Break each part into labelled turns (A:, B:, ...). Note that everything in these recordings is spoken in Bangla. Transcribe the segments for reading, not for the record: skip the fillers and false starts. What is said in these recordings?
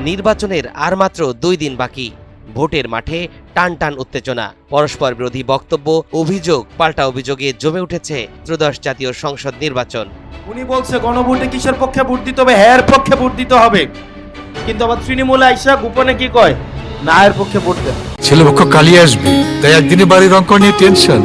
A: নির্বাচনের আর মাত্র 2 দিন বাকি। ভোটের মাঠে টান টান উত্তেজনা, পরস্পর বিরোধী বক্তব্য, অভিযোগ পাল্টা অভিযোগে জমে উঠেছে ত্রয়োদশ জাতীয় সংসদ নির্বাচন।
B: উনি বলছে গণভোটে কিসের পক্ষে ভোট দিতে হবে, হ্যাঁ পক্ষে ভোট দিতে হবে, কিন্তু আবার তৃণমূল আইসা গোপনে কি কয়, না এর পক্ষে ভোট দেন।
C: ছেলেপক্ষ কালিয়ে আসবে, তাই একদিনে বাড়ির অঙ্ক নিয়ে টেনশন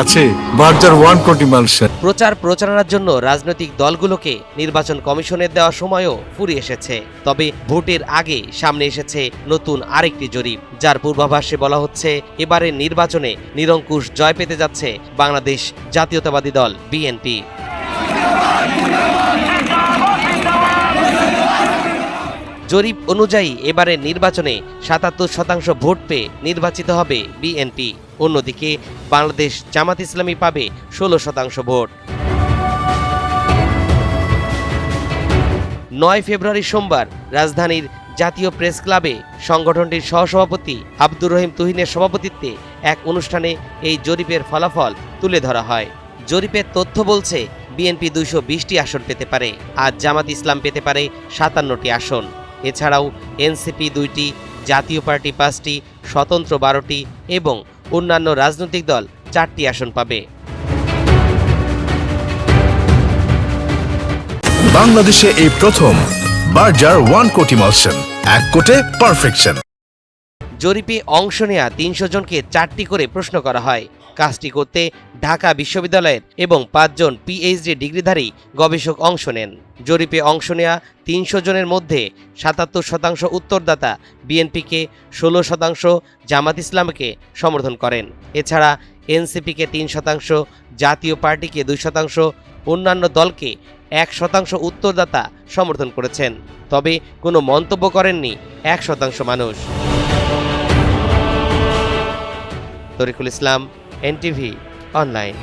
C: আছে। বার্জার 1 কোটি মানুষের
A: প্রচার প্রচারণার জন্য রাজনৈতিক দলগুলোকে নির্বাচন কমিশনের দেওয়া সময়ও ফুরিয়ে এসেছে। তবে ভোটের আগে সামনে এসেছে নতুন আরেকটি জরিপ, যার পূর্বাভাসে বলা হচ্ছে এবারের নির্বাচনে নিরঙ্কুশ জয় পেতে যাচ্ছে বাংলাদেশ জাতীয়তাবাদী দল বিএনপি। জরিপ অনুযায়ী এবারের নির্বাচনে ৭৭% ভোট পেয়ে নির্বাচিত হবে বিএনপি। অন্যদিকে বাংলাদেশ জামাত ইসলামী পাবে 16% ভোট। ৯ ফেব্রুয়ারি সোমবার রাজধানীর জাতীয় প্রেস ক্লাবে সংগঠনটির সহসভাপতি আব্দুর রহিম তুহিনের সভাপতিত্বে এক অনুষ্ঠানে এই জরিপের ফলাফল তুলে ধরা হয়। জরিপের তথ্য বলছে বিএনপি 220টি আসন পেতে পারে, আর জামাত ইসলাম পেতে পারে 57টি আসন। এছাড়াও এনসিপি 2টি, জাতীয় পার্টি 5টি, স্বতন্ত্র 12টি এবং অন্যান্য রাজনৈতিক দল 4টি আসন পাবে।
D: বাংলাদেশে এই প্রথম বার্জার 1 কোটি মালসেন, 1 কোটে পারফেকশন।
A: জরিপে অংশ নেয়া 300 জনকে 4টি করে প্রশ্ন করা হয়। কাজটি করতে ঢাকা বিশ্ববিদ্যালয়ের এবং 5 জন পিএইচডি ডিগ্রিধারী গবেষক অংশ নেন। জরিপে অংশ নেয়া 300 জনের মধ্যে 77% উত্তরদাতা বিএনপিকে, 16% জামাত ইসলামকে সমর্থন করেন। এছাড়া এনসিপিকে 3%, জাতীয় পার্টিকে 2%, অন্যান্য দলকে 1% উত্তরদাতা সমর্থন করেছেন। তবে কোনো মন্তব্য করেননি 1% মানুষ। তরিকুল ইসলাম, এনটিভি অনলাইন।